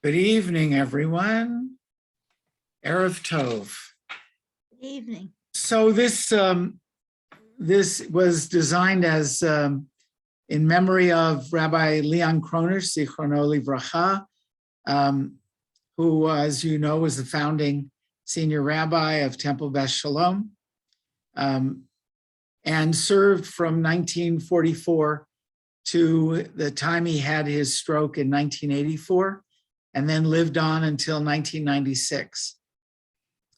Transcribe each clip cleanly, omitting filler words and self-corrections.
Good evening, everyone. Erev Tov. Good evening. So this was designed as in memory of Rabbi Leon Kroner, Zichrono Livracha, who, as you know, was the founding senior rabbi of Temple Beth Shalom, and served from 1944 to the time he had his stroke in 1984, and then lived on until 1996.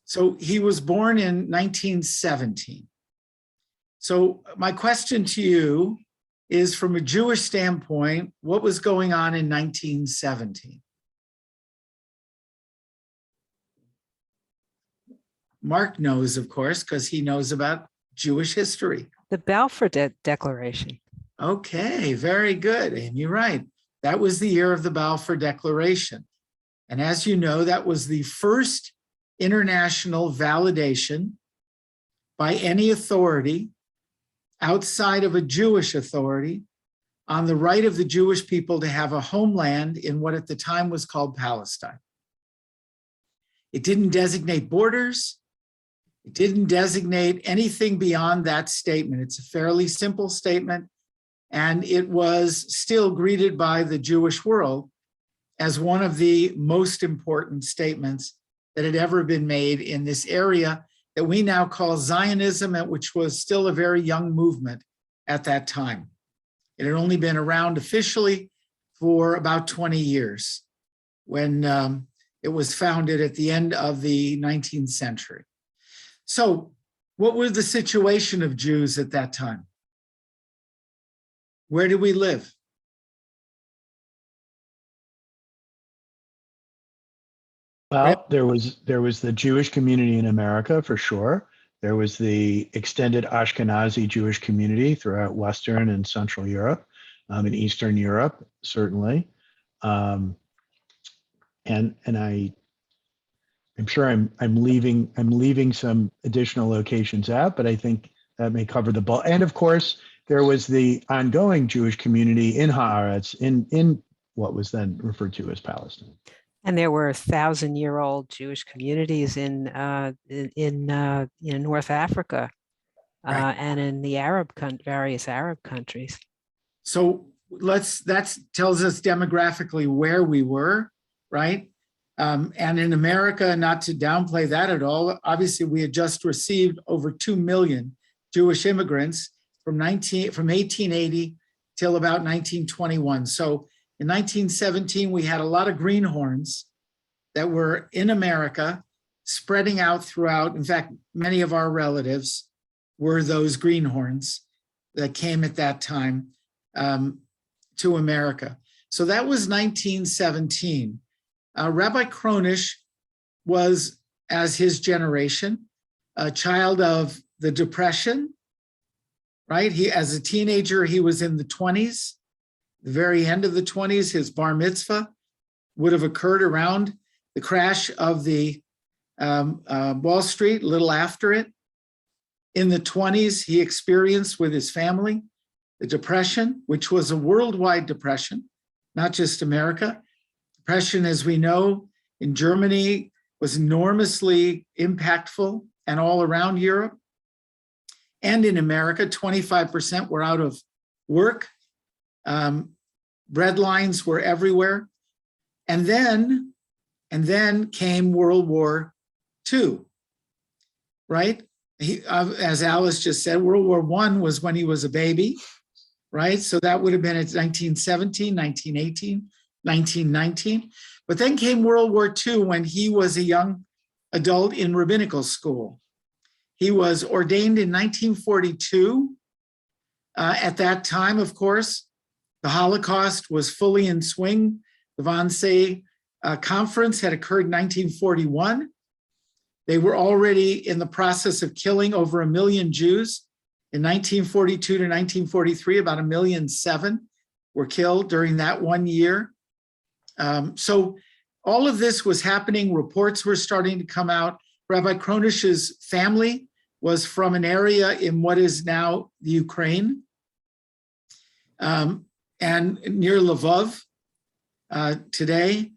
So he was born in 1917. So my question to you is, from a Jewish standpoint, what was going on in 1917? Mark knows, of course, because he knows about Jewish history. The Balfour Declaration. Okay, very good. And you're right. That was the year of the Balfour Declaration. And as you know, that was the first international validation by any authority outside of a Jewish authority on the right of the Jewish people to have a homeland in what at the time was called Palestine. It didn't designate borders. It didn't designate anything beyond that statement. It's a fairly simple statement, and it was still greeted by the Jewish world as one of the most important statements that had ever been made in this area that we now call Zionism, which was still a very young movement at that time. It had only been around officially for about 20 years when it was founded at the end of the 19th century. So what was the situation of Jews at that time? Where did we live? Well, there was the Jewish community in America for sure. There was the extended Ashkenazi Jewish community throughout Western and Central Europe, and Eastern Europe certainly. And I'm sure I'm leaving some additional locations out, but I think that may cover the bulk. And of course, there was the ongoing Jewish community in Haaretz, in what was then referred to as Palestine. And there were 1,000-year-old Jewish communities in North Africa, Right. and in the various Arab countries. So that tells us demographically where we were, right? And in America, not to downplay that at all, obviously we had just received over 2 million Jewish immigrants from 1880 till about 1921. So in 1917, we had a lot of greenhorns that were in America, spreading out throughout. In fact, many of our relatives were those greenhorns that came at that time to America. So that was 1917. Rabbi Kronish was, as his generation, a child of the Depression, right? As a teenager, he was in the 20s. The very end of the 20s, his bar mitzvah would have occurred around the crash of the Wall Street, a little after it. In the 20s, he experienced with his family the Depression, which was a worldwide depression, not just America. Depression, as we know, in Germany was enormously impactful and all around Europe. And in America, 25% were out of work. Bread lines were everywhere. And then came World War II, right? As Alice just said, World War I was when he was a baby, right? So that would have been at 1917, 1918, 1919. But then came World War II when he was a young adult in rabbinical school. He was ordained in 1942. At that time, of course, the Holocaust was fully in swing. The Wannsee Conference had occurred in 1941. They were already in the process of killing over 1 million Jews. In 1942 to 1943, about 1.7 million were killed during that 1 year. So all of this was happening. Reports were starting to come out. Rabbi Kronish's family was from an area in what is now the Ukraine. And near Lvov today,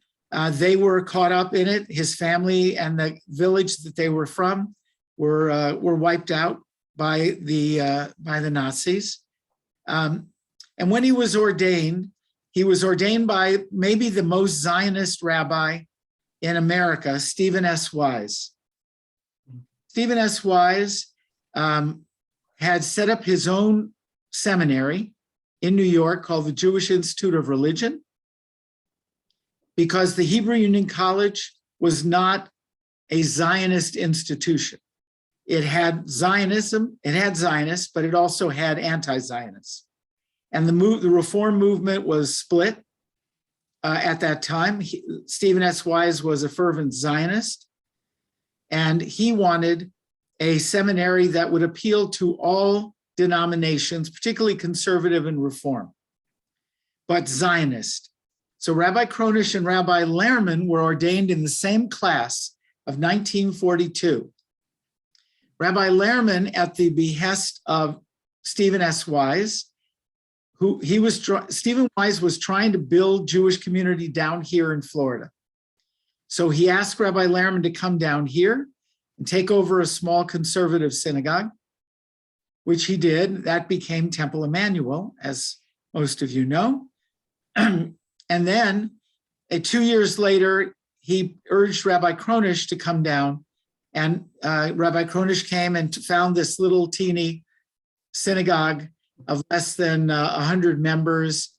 They were caught up in it. His family and the village that they were from were wiped out by the Nazis. And when he was ordained by maybe the most Zionist rabbi in America, Stephen S. Wise. Stephen S. Wise had set up his own seminary in New York called the Jewish Institute of Religion, because the Hebrew Union College was not a Zionist institution. It had Zionism, it had Zionists, but it also had anti-Zionists. And the Reform movement was split at that time. Stephen S. Wise was a fervent Zionist, and he wanted a seminary that would appeal to all denominations, particularly conservative and Reform, but Zionist. So Rabbi Kronish and Rabbi Lehrman were ordained in the same class of 1942. Rabbi Lehrman, at the behest of Stephen S. Wise, Stephen Wise was trying to build Jewish community down here in Florida. So he asked Rabbi Lehrman to come down here and take over a small conservative synagogue, which he did. That became Temple Emmanuel, as most of you know. And then 2 years later, he urged Rabbi Kronish to come down, and Rabbi Kronish came and found this little teeny synagogue of less than 100 members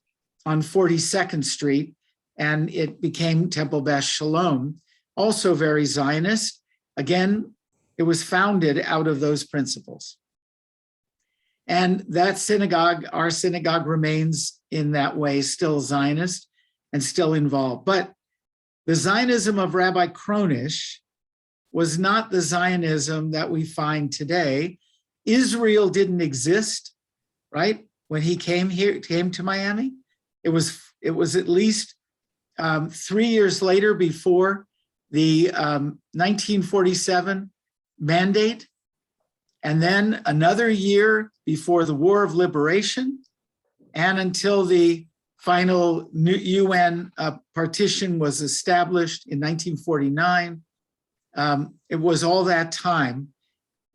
on 42nd Street, and it became Temple Beth Shalom, also very Zionist. Again, it was founded out of those principles. And that synagogue, our synagogue, remains in that way, still Zionist and still involved. But the Zionism of Rabbi Kronish was not the Zionism that we find today. Israel didn't exist, right? When he came to Miami, it was at least 3 years later before the 1947 mandate, and then another year before the War of Liberation, and until the final UN partition was established in 1949. It was all that time,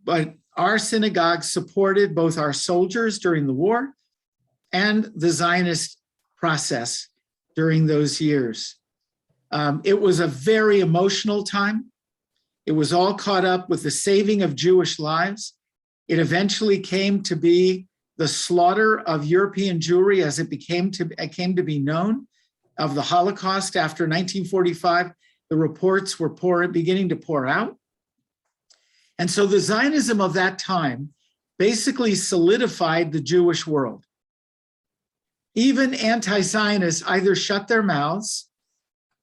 but our synagogue supported both our soldiers during the war and the Zionist process during those years. It was a very emotional time. It was all caught up with the saving of Jewish lives. It eventually came to be the slaughter of European Jewry as it came to be known, of the Holocaust after 1945. The reports were beginning to pour out. And so the Zionism of that time basically solidified the Jewish world. Even anti-Zionists either shut their mouths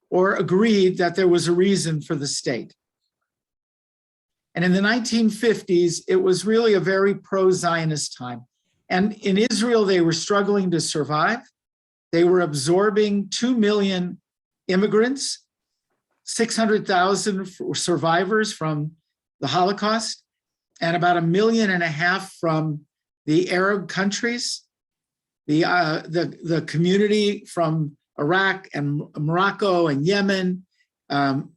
or agreed that there was a reason for the state. And in the 1950s, it was really a very pro-Zionist time. And in Israel, they were struggling to survive. They were absorbing 2 million immigrants, 600,000 survivors from the Holocaust, and about 1.5 million from the Arab countries, the community from Iraq and Morocco and Yemen,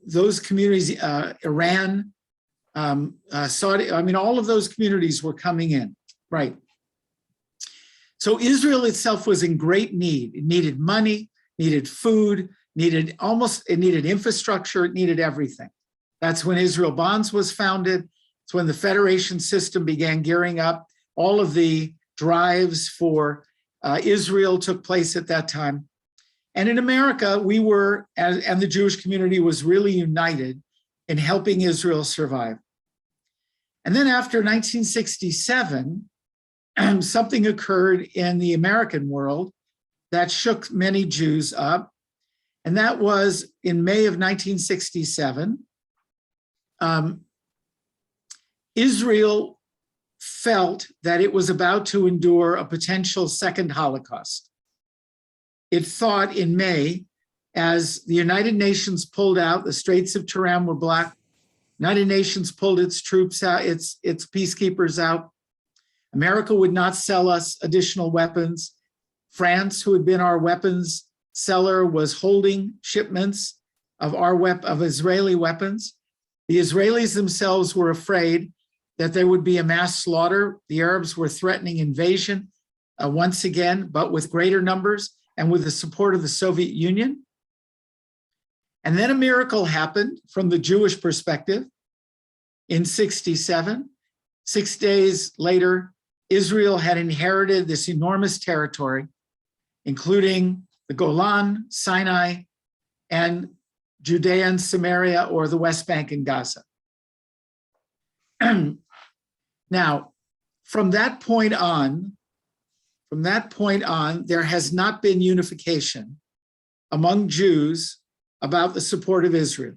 those communities, Iran, Saudi, all of those communities were coming in, right? So Israel itself was in great need. It needed money, needed food, needed infrastructure, it needed everything. That's when Israel Bonds was founded. It's when the federation system began gearing up. All of the drives for Israel took place at that time. And in America, we were, and the Jewish community was really united in helping Israel survive. And then after 1967, something occurred in the American world that shook many Jews up. And that was in May of 1967. Israel felt that it was about to endure a potential second Holocaust. It thought in May, as the United Nations pulled out, the Straits of Tiran were blocked, United Nations pulled its troops out, its peacekeepers out. America would not sell us additional weapons. France, who had been our weapons seller, was holding shipments of Israeli weapons. The Israelis themselves were afraid that there would be a mass slaughter. The Arabs were threatening invasion once again, but with greater numbers and with the support of the Soviet Union. And then a miracle happened from the Jewish perspective in 1967. 6 days later, Israel had inherited this enormous territory, including the Golan, Sinai, and Judea and Samaria, or the West Bank and Gaza. Now, from that point on, there has not been unification among Jews about the support of Israel.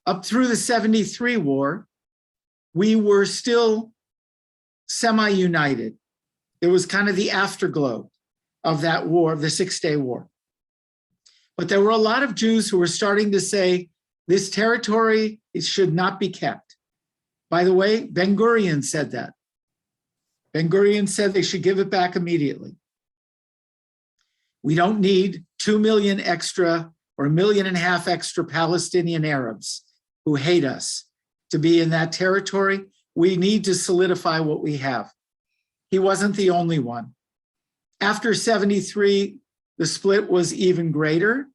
Up through the 73 war, we were still semi-united. It was kind of the afterglow of that war, of the 6-day war. But there were a lot of Jews who were starting to say, this territory, it should not be kept. By the way, Ben-Gurion said that. Ben-Gurion said they should give it back immediately. We don't need 2 million extra or 1.5 million extra Palestinian Arabs who hate us to be in that territory. We need to solidify what we have. He wasn't the only one. After 73, the split was even greater.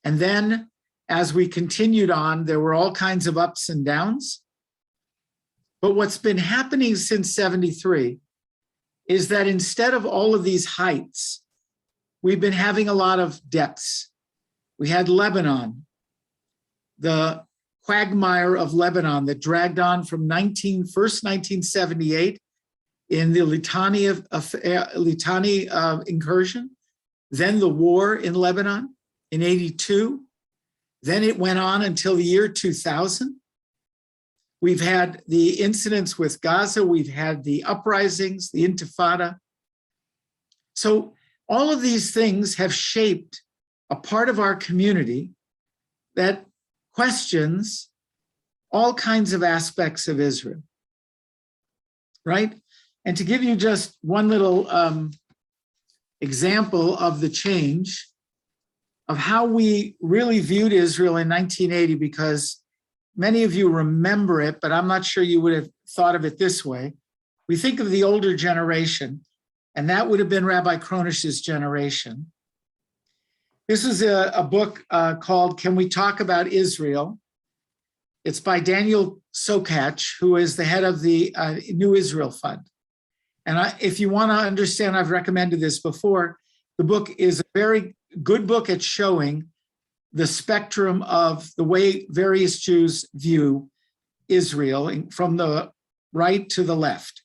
And then as we continued on, there were all kinds of ups and downs. But what's been happening since 73 is that instead of all of these heights, we've been having a lot of depths. We had Lebanon, the quagmire of Lebanon that dragged on from first 1978 in the Litani incursion, then the war in Lebanon in 82. Then it went on until the year 2000. We've had the incidents with Gaza, we've had the uprisings, the Intifada. So all of these things have shaped a part of our community that questions all kinds of aspects of Israel, right? And to give you just one little example of the change of how we really viewed Israel in 1980, because many of you remember it, but I'm not sure you would have thought of it this way. We think of the older generation, and that would have been Rabbi Kronish's generation. This is a book called Can We Talk About Israel? It's by Daniel Sokach, who is the head of the New Israel Fund. And if you want to understand, I've recommended this before, the book is a very good book at showing the spectrum of the way various Jews view Israel from the right to the left.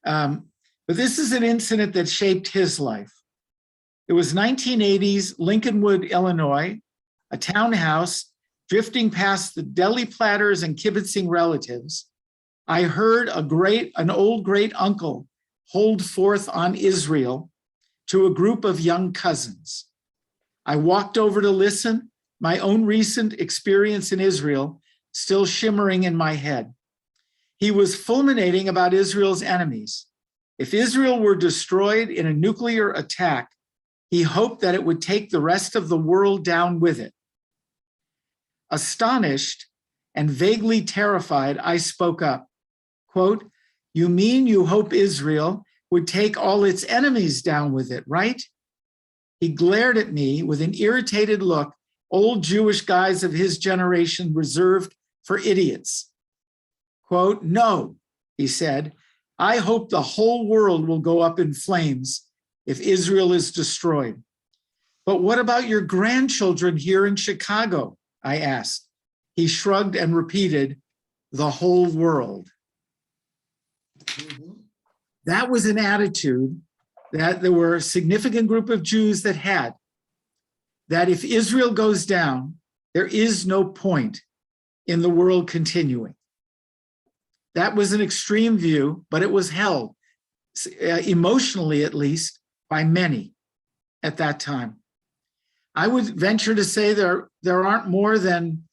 But this is an incident that shaped his life. It was 1980s, Lincolnwood, Illinois, a townhouse drifting past the deli platters and kibitzing relatives. I heard an old great uncle hold forth on Israel to a group of young cousins. I walked over to listen, my own recent experience in Israel still shimmering in my head. He was fulminating about Israel's enemies. If Israel were destroyed in a nuclear attack, he hoped that it would take the rest of the world down with it. Astonished and vaguely terrified, I spoke up, quote, "You mean you hope Israel would take all its enemies down with it, right?" He glared at me with an irritated look old Jewish guys of his generation reserved for idiots. Quote, "No," he said, "I hope the whole world will go up in flames if Israel is destroyed. But what about your grandchildren here in Chicago?" I asked. He shrugged and repeated, "The whole world." That was an attitude that there were a significant group of Jews that had, that if Israel goes down, there is no point in the world continuing. That was an extreme view, but it was held, emotionally at least, by many at that time. I would venture to say there aren't more than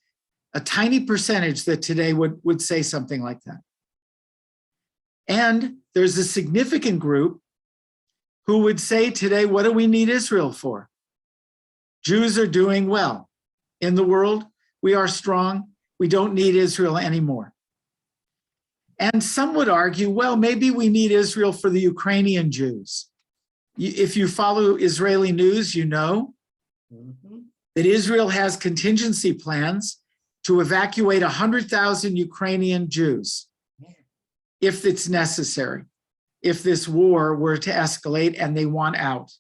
a tiny percentage that today would say something like that. And there's a significant group who would say today, what do we need Israel for? Jews are doing well. in the world. We are strong. We don't need Israel anymore. And some would argue, well, maybe we need Israel for the Ukrainian Jews. If you follow Israeli news, you know that Israel has contingency plans to evacuate 100,000 Ukrainian Jews if it's necessary, if this war were to escalate and they want out.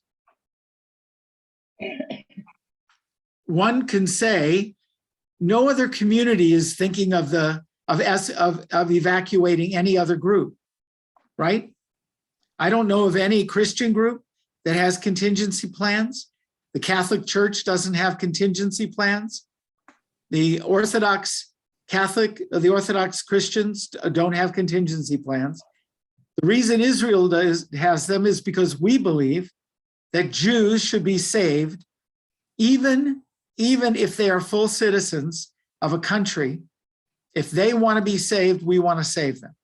One can say no other community is thinking of evacuating any other group, right? I don't know of any Christian group that has contingency plans. The Catholic Church doesn't have contingency plans. The Orthodox Christians don't have contingency plans. The reason Israel has them is because we believe that Jews should be saved, even if they are full citizens of a country. If they want to be saved, we want to save them.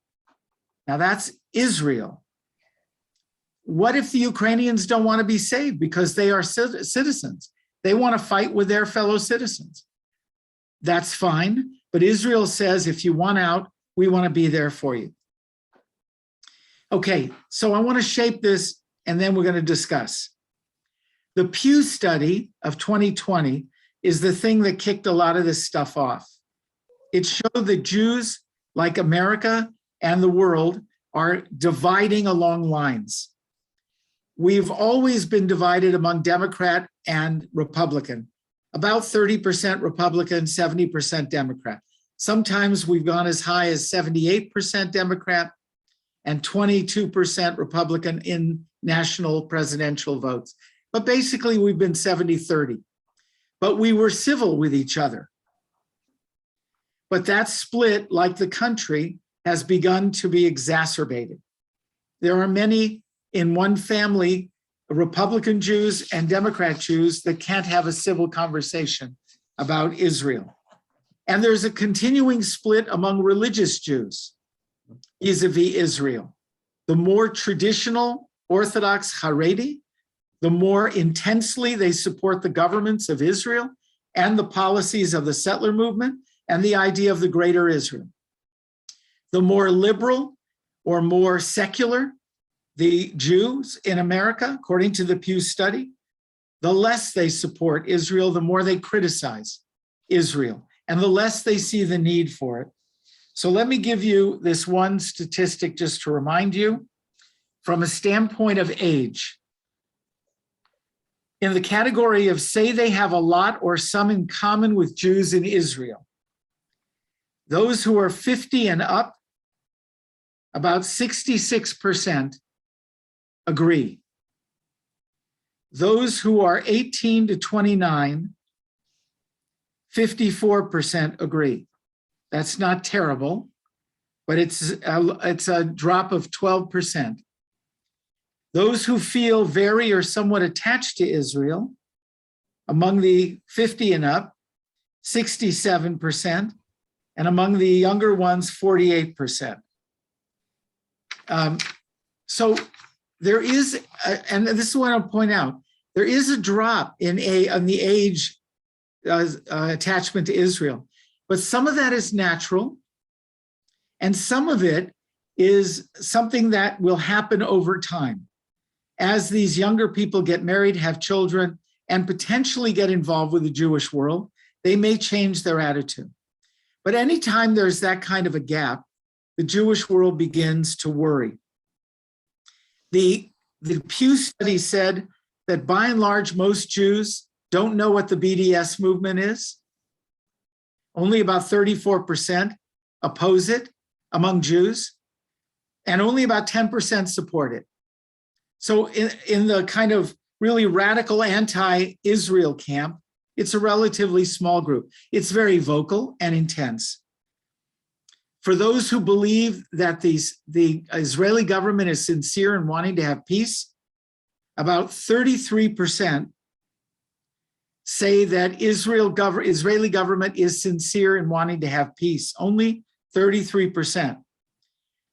Now that's Israel. What if the Ukrainians don't want to be saved because they are citizens? They want to fight with their fellow citizens. That's fine. But Israel says, if you want out, we want to be there for you. Okay, so I want to shape this and then we're going to discuss. The Pew study of 2020 is the thing that kicked a lot of this stuff off. It showed that Jews, like America and the world, are dividing along lines. We've always been divided among Democrat and Republican, about 30% Republican, 70% Democrat. Sometimes we've gone as high as 78% Democrat and 22% Republican in national presidential votes. But basically we've been 70-30. But we were civil with each other. But that split, like the country, has begun to be exacerbated. There are many in one family, Republican Jews and Democrat Jews, that can't have a civil conversation about Israel. And there's a continuing split among religious Jews vis-a-vis Israel. The more traditional Orthodox Haredi, the more intensely they support the governments of Israel and the policies of the settler movement and the idea of the greater Israel. The more liberal or more secular the Jews in America, according to the Pew study, the less they support Israel, the more they criticize Israel, and the less they see the need for it. So let me give you this one statistic just to remind you from a standpoint of age. In the category of say they have a lot or some in common with Jews in Israel, those who are 50 and up, about 66% agree. Those who are 18 to 29, 54% agree. That's not terrible, but it's a drop of 12%. Those who feel very or somewhat attached to Israel, among the 50 and up, 67%, and among the younger ones, 48%. So there is, and this is what I'll point out, there is a drop in the age attachment to Israel, but some of that is natural, and some of it is something that will happen over time. As these younger people get married, have children, and potentially get involved with the Jewish world, they may change their attitude. But anytime there's that kind of a gap, the Jewish world begins to worry. The Pew study said that by and large, most Jews don't know what the BDS movement is. Only about 34% oppose it among Jews, and only about 10% support it. So in the kind of really radical anti-Israel camp, it's a relatively small group. It's very vocal and intense. For those who believe that the Israeli government is sincere in wanting to have peace, about 33% say that Israeli government is sincere in wanting to have peace, only 33%.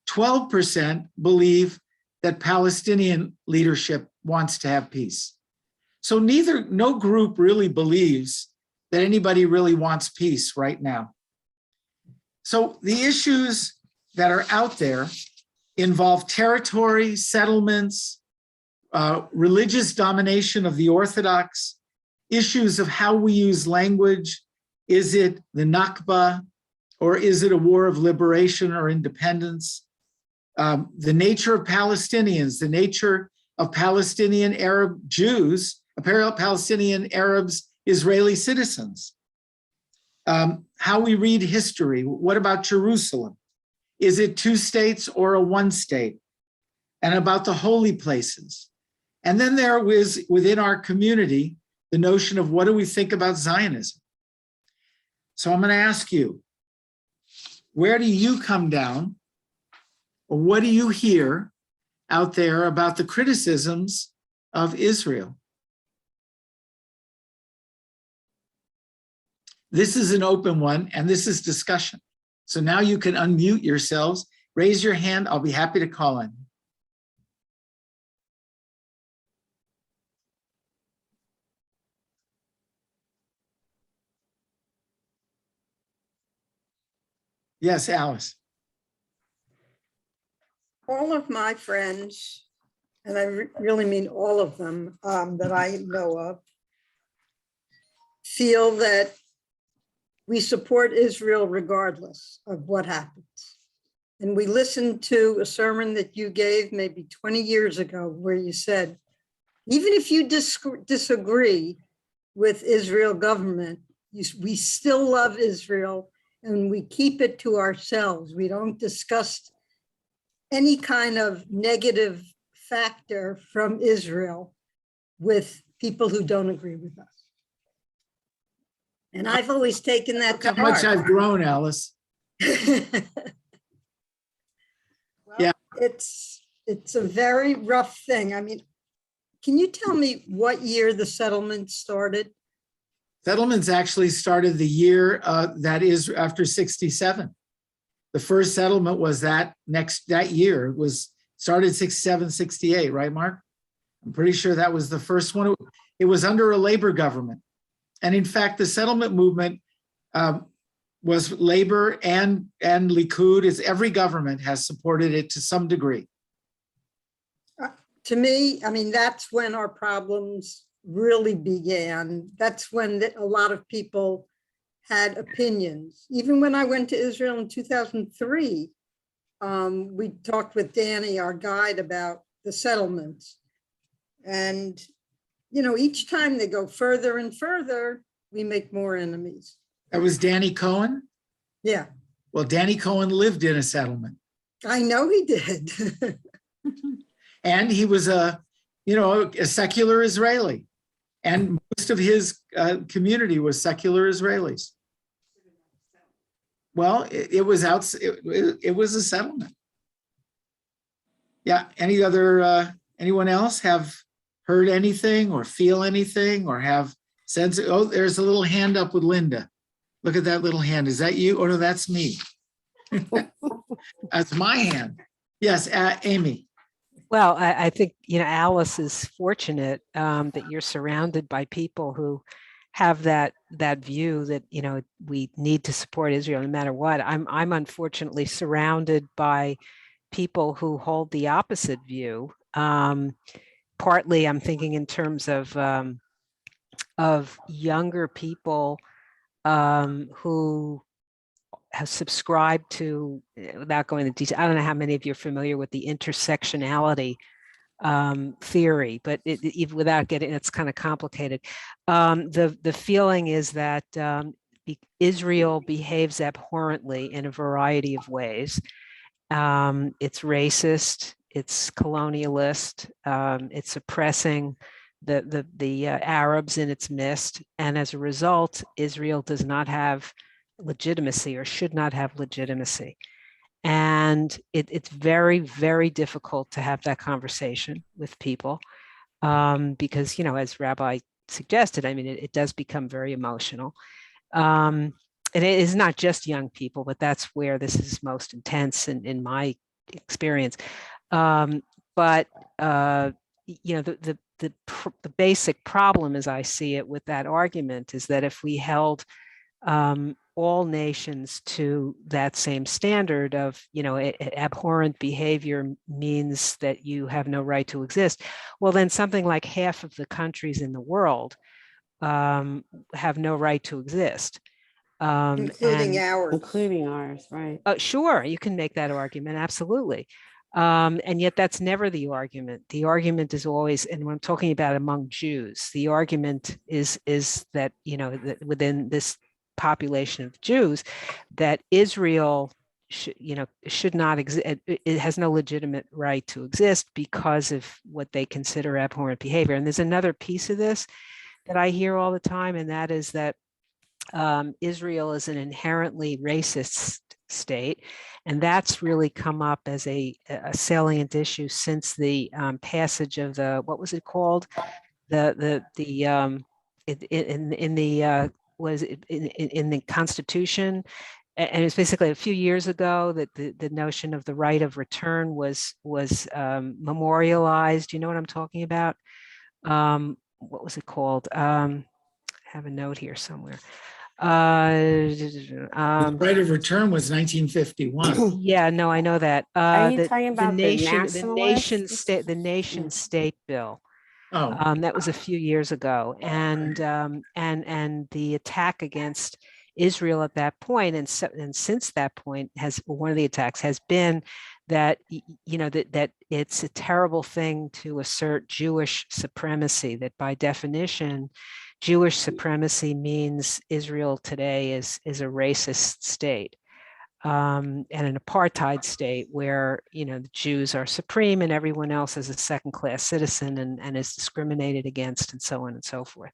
12% believe that Palestinian leadership wants to have peace. So no group really believes that anybody really wants peace right now. So the issues that are out there involve territory, settlements, religious domination of the Orthodox, issues of how we use language. Is it the Nakba, or is it a war of liberation or independence? The nature of Palestinians, the nature of Palestinian Arab Jews, Palestinian Arabs, Israeli citizens. How we read history. What about Jerusalem? Is it two states or a one state? And about the holy places. And then there was within our community, the notion of what do we think about Zionism? So I'm going to ask you, where do you come down? Or what do you hear out there about the criticisms of Israel? This is an open one, and this is discussion. So now you can unmute yourselves, raise your hand. I'll be happy to call on you. Yes, Alice. All of my friends, and I really mean all of them that I know of, feel that we support Israel regardless of what happens. And we listened to a sermon that you gave maybe 20 years ago where you said, even if you disagree with Israel government, we still love Israel and we keep it to ourselves. We don't discuss any kind of negative factor from Israel with people who don't agree with us. And I've always taken that to How much heart. I've grown, Alice. Well, Yeah. It's a very rough thing. I mean, can you tell me what year the settlement started? Settlements actually started the year that is after 67. The first settlement was that year. It was started 67, 68, right, Mark? I'm pretty sure that was the first one. It was under a labor government. And in fact, the settlement movement was labor and Likud, is every government has supported it to some degree. To me, I mean, that's when our problems really began. That's when a lot of people had opinions. Even when I went to Israel in 2003, we talked with Danny, our guide, about the settlements. And, you know, each time they go further and further, we make more enemies. That was Danny Cohen. Yeah, Well, Danny Cohen lived in a settlement. I know he did. And he was a secular Israeli. And most of his community was secular Israelis. Well, it was a settlement. Yeah. Anyone else have heard anything or feel anything or have sense? Oh, there's a little hand up with Linda. Look at that little hand. Is that you? Oh, no, that's me. That's my hand. Yes, Amy. Well, I think, Alice is fortunate that you're surrounded by people who have that view that, we need to support Israel no matter what. I'm unfortunately surrounded by people who hold the opposite view. Partly, I'm thinking in terms of younger people who have subscribed to, without going into detail, I don't know how many of you are familiar with the intersectionality theory, but even without getting, it's kind of complicated. The feeling is that Israel behaves abhorrently in a variety of ways. It's racist, it's colonialist, it's oppressing the Arabs in its midst, and as a result, Israel does not have legitimacy or should not have legitimacy. And it's very, very difficult to have that conversation with people because, as Rabbi suggested, I mean, it does become very emotional. And it is not just young people, but that's where this is most intense in my experience. The the basic problem, as I see it, with that argument is that if we held all nations to that same standard of, abhorrent behavior means that you have no right to exist, well, then something like half of the countries in the world have no right to exist. Including ours. Including ours, right? Sure, you can make that argument, absolutely. And yet that's never the argument. The argument is always, and when I'm talking about among Jews, the argument is that, that within this population of Jews, that Israel should not exist. It has no legitimate right to exist because of what they consider abhorrent behavior. And there's another piece of this that I hear all the time, and that is that Israel is an inherently racist state, and that's really come up as a salient issue since the passage of the, what was it called, in the Constitution, and it's basically a few years ago that the notion of the right of return was memorialized. You know what I'm talking about? What was it called? I have a note here somewhere. The right of return was 1951. Yeah, no, I know that. Are you talking about the nation state bill? Oh, That was a few years ago, and the attack against Israel at that point, and since that point, one of the attacks has been that that it's a terrible thing to assert Jewish supremacy. That by definition, Jewish supremacy means Israel today is a racist state. And an apartheid state where the Jews are supreme and everyone else is a second-class citizen and is discriminated against, and so on and so forth.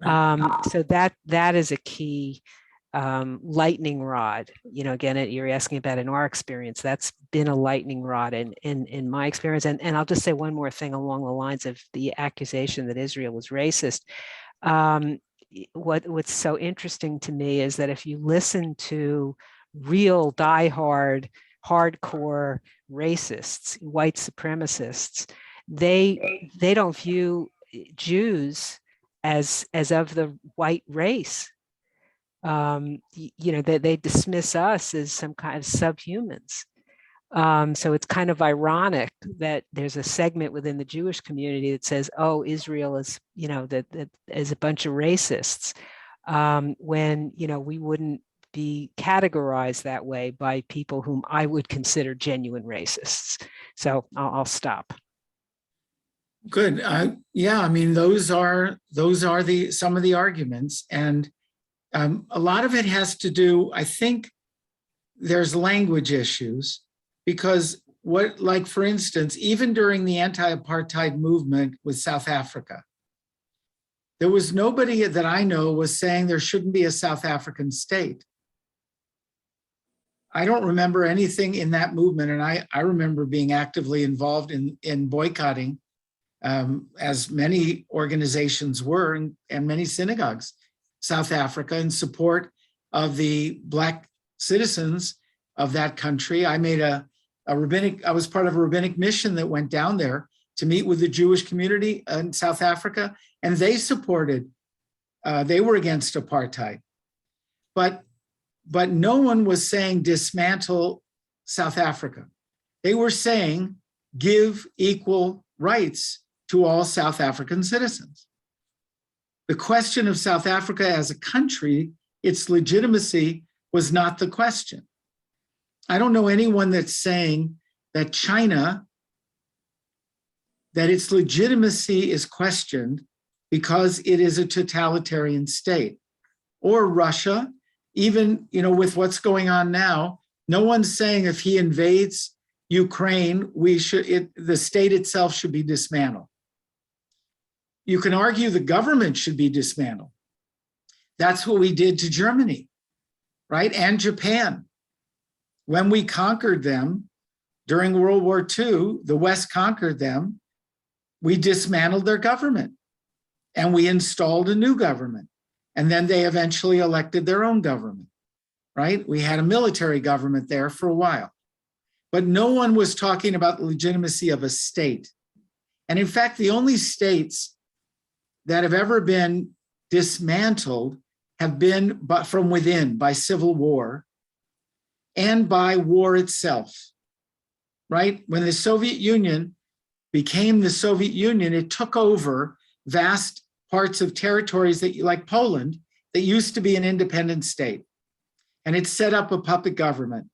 So that is a key lightning rod. Again, you're asking about in our experience. That's been a lightning rod in my experience. And I'll just say one more thing along the lines of the accusation that Israel was racist. What's so interesting to me is that if you listen to real diehard, hardcore racists, white supremacists, they don't view Jews as of the white race. They dismiss us as some kind of subhumans. So it's kind of ironic that there's a segment within the Jewish community that says, "Oh, Israel is, that is a bunch of racists," when we wouldn't be categorized that way by people whom I would consider genuine racists. So I'll stop. good. Yeah, I mean, those are some of the arguments, and a lot of it has to do, I think, there's language issues, because for instance, even during the anti-apartheid movement with South Africa, there was nobody that I know was saying there shouldn't be a South African state. I don't remember anything in that movement, and I remember being actively involved in boycotting, as many organizations were, and many synagogues, South Africa, in support of the Black citizens of that country. I made I was part of a rabbinic mission that went down there to meet with the Jewish community in South Africa, and they were against apartheid. But no one was saying dismantle South Africa. They were saying give equal rights to all South African citizens. The question of South Africa as a country, its legitimacy, was not the question. I don't know anyone that's saying that China, that its legitimacy is questioned because it is a totalitarian state, or Russia. Even, with what's going on now, no one's saying if he invades Ukraine, the state itself should be dismantled. You can argue the government should be dismantled. That's what we did to Germany, right? And Japan. When we conquered them during World War II, the West conquered them, we dismantled their government and we installed a new government. And then they eventually elected their own government, right? We had a military government there for a while. But no one was talking about the legitimacy of a state. And in fact, the only states that have ever been dismantled have been but from within, by civil war and by war itself, right? When the Soviet Union became the Soviet Union, it took over vast parts of territories that, like Poland, that used to be an independent state. And it set up a puppet government,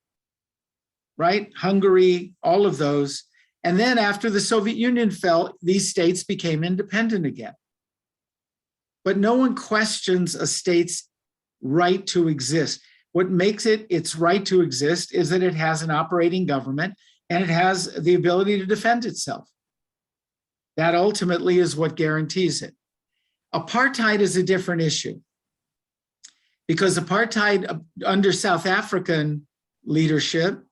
right? Hungary, all of those. And then after the Soviet Union fell, these states became independent again. But no one questions a state's right to exist. What makes it its right to exist is that it has an operating government and it has the ability to defend itself. That ultimately is what guarantees it. Apartheid is a different issue, because apartheid under South African leadership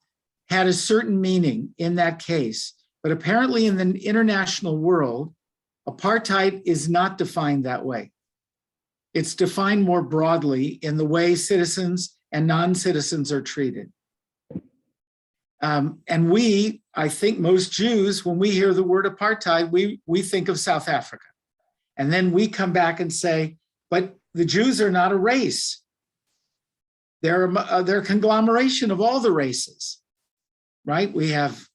had a certain meaning in that case. But apparently in the international world, apartheid is not defined that way. It's defined more broadly in the way citizens and non-citizens are treated. And we, I think most Jews, when we hear the word apartheid, we think of South Africa. And then we come back and say, but the Jews are not a race. They're a conglomeration of all the races, right? We have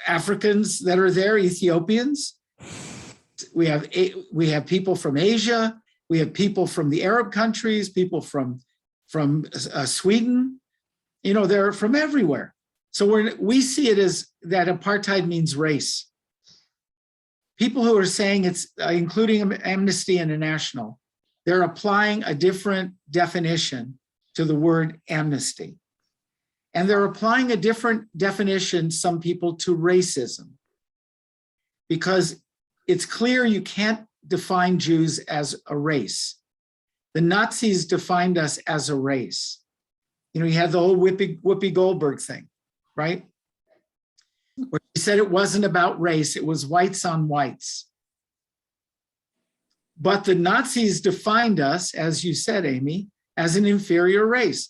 Africans that are there, Ethiopians. We have people from Asia. We have people from the Arab countries, people from Sweden. You know, they're from everywhere. So we see it as that apartheid means race. People who are saying it's, including Amnesty International, they're applying a different definition to the word amnesty. And they're applying a different definition, some people, to racism. Because it's clear you can't define Jews as a race. The Nazis defined us as a race. You know, you had the whole Whoopi Goldberg thing, right? Where he said it wasn't about race, it was whites on whites. But the Nazis defined us, as you said, Amy, as an inferior race.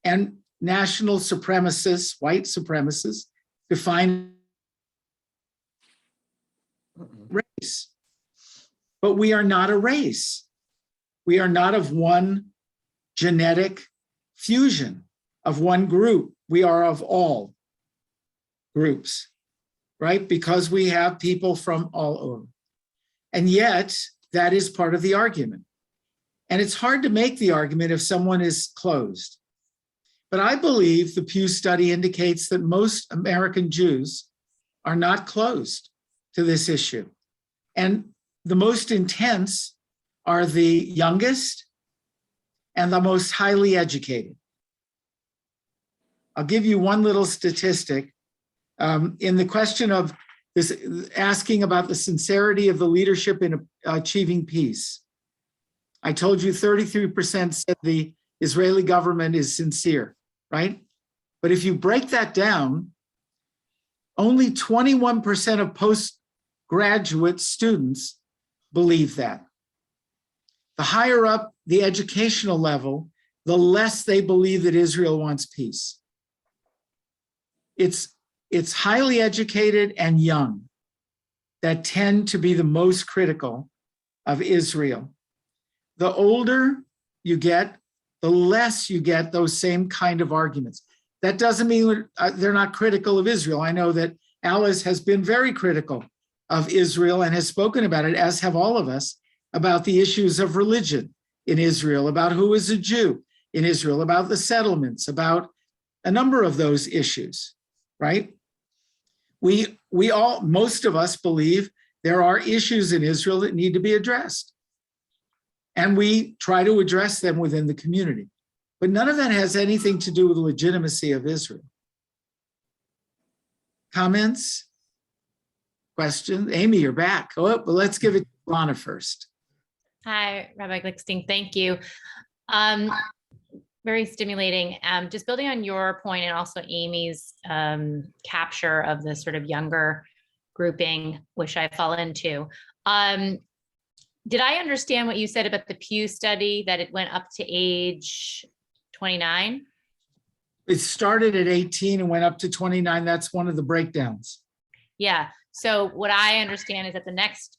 And national supremacists, white supremacists, define race. But we are not a race. We are not of one genetic fusion, of one group. We are of all groups, right? Because we have people from all over. And yet, that is part of the argument. And it's hard to make the argument if someone is closed. But I believe the Pew study indicates that most American Jews are not closed to this issue. And the most intense are the youngest and the most highly educated. I'll give you one little statistic. In the question of this, asking about the sincerity of the leadership in achieving peace, I told you 33% said the Israeli government is sincere, right? But if you break that down, only 21% of postgraduate students believe that. The higher up the educational level, the less they believe that Israel wants peace. It's highly educated and young that tend to be the most critical of Israel. The older you get, the less you get those same kind of arguments. That doesn't mean they're not critical of Israel. I know that Alice has been very critical of Israel and has spoken about it, as have all of us, about the issues of religion in Israel, about who is a Jew in Israel, about the settlements, about a number of those issues, right? We all, most of us believe there are issues in Israel that need to be addressed. And we try to address them within the community. But none of that has anything to do with the legitimacy of Israel. Comments? Questions? Amy, you're back. Oh, well, let's give it to Lana first. Hi, Rabbi Glickstein. Thank you. Very stimulating. Just building on your point and also Amy's capture of the sort of younger grouping, which I fall into. Did I understand what you said about the Pew study, that it went up to age 29? It started at 18 and went up to 29. That's one of the breakdowns. Yeah. So what I understand is that the next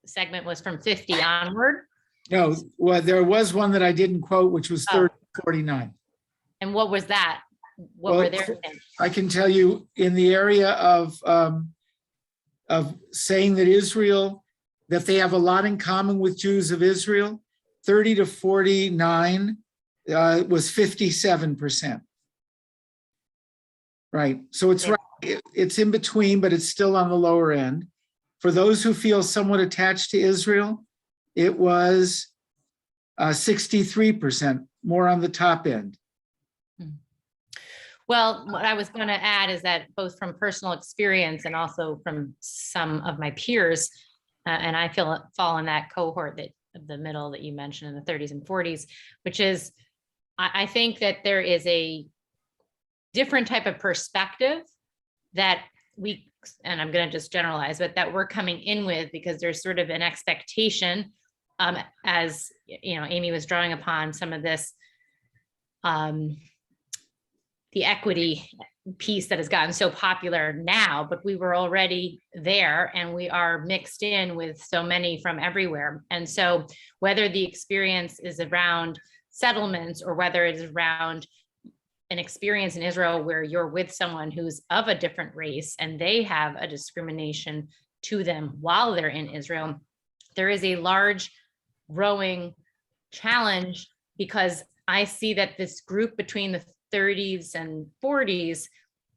segment was from 50 onward. No, well, there was one that I didn't quote, which was Oh. 49. And what was that? What Well, were their things? I can tell you in the area of saying that Israel, that they have a lot in common with Jews of Israel, 30 to 49 was 57%. Right, so it's Yeah. right, it's in between, but it's still on the lower end. For those who feel somewhat attached to Israel, it was 63%, more on the top end. Well, what I was going to add is that both from personal experience and also from some of my peers, and I fall in that cohort that of the middle that you mentioned in the 30s and 40s, which is, I think that there is a different type of perspective that we, and I'm going to just generalize, but that we're coming in with, because there's sort of an expectation, as you know, Amy was drawing upon some of this, the equity piece that has gotten so popular now, but we were already there, and we are mixed in with so many from everywhere. And so whether the experience is around settlements or whether it is around an experience in Israel where you're with someone who's of a different race and they have a discrimination to them while they're in Israel, there is a large growing challenge, because I see that this group between the 30s and 40s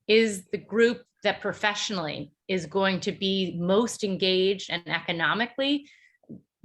is the group that professionally is going to be most engaged and economically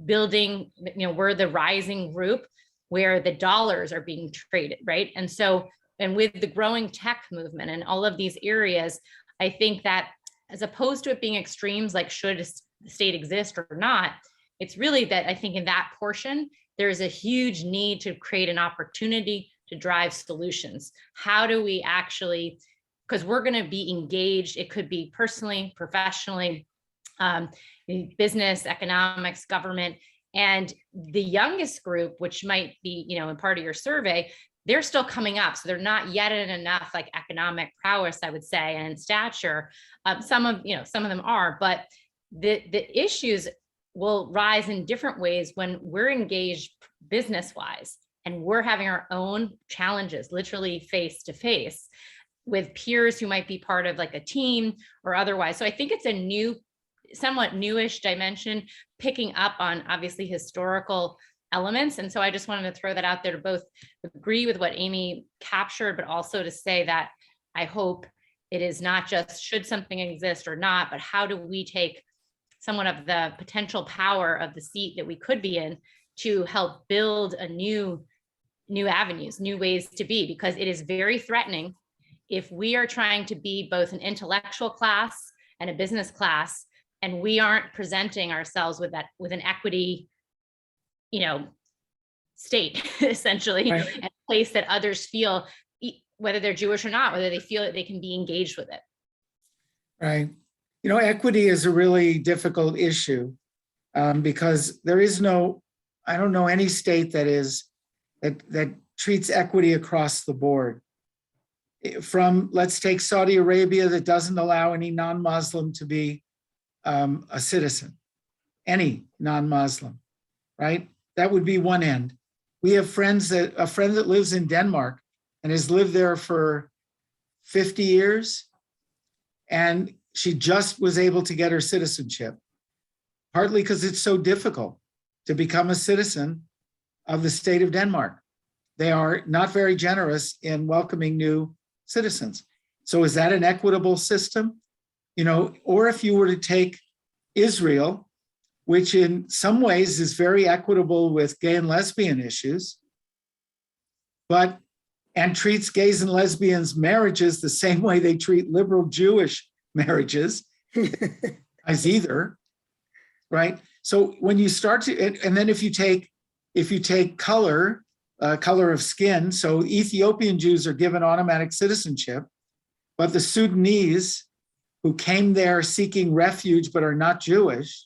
building, you know, we're the rising group where the dollars are being traded, right? And so, and with the growing tech movement and all of these areas, I think that as opposed to it being extremes, like should the state exist or not, it's really that I think in that portion, there's a huge need to create an opportunity to drive solutions. How do we actually, because we're going to be engaged, it could be personally, professionally, business, economics, government, and the youngest group, which might be, you know, in part of your survey, they're still coming up. So they're not yet in enough like economic prowess, I would say, and stature. Some of them are, but the issues will rise in different ways when we're engaged business-wise and we're having our own challenges, literally face to face with peers who might be part of like a team or otherwise. So I think it's a new, somewhat newish dimension, picking up on obviously historical elements. And so I just wanted to throw that out there to both agree with what Amy captured, but also to say that I hope it is not just should something exist or not, but how do we take somewhat of the potential power of the seat that we could be in to help build a new avenues, new ways to be, because it is very threatening if we are trying to be both an intellectual class and a business class, and we aren't presenting ourselves with an equity, you know, state essentially, Right. and a place that others feel, whether they're Jewish or not, whether they feel that they can be engaged with it. Right. You know, equity is a really difficult issue because there is no, I don't know any state that treats equity across the board. From, let's take Saudi Arabia, that doesn't allow any non-Muslim to be a citizen, any non-Muslim, right? That would be one end. We have a friend that lives in Denmark and has lived there for 50 years, and she just was able to get her citizenship, partly because it's so difficult to become a citizen of the state of Denmark. They are not very generous in welcoming new citizens. So is that an equitable system? You know, or if you were to take Israel, which in some ways is very equitable with gay and lesbian issues, and treats gays and lesbians marriages the same way they treat liberal Jewish marriages as either, right? So when you start to, and then if you take color of skin, so Ethiopian Jews are given automatic citizenship, but the Sudanese who came there seeking refuge but are not Jewish,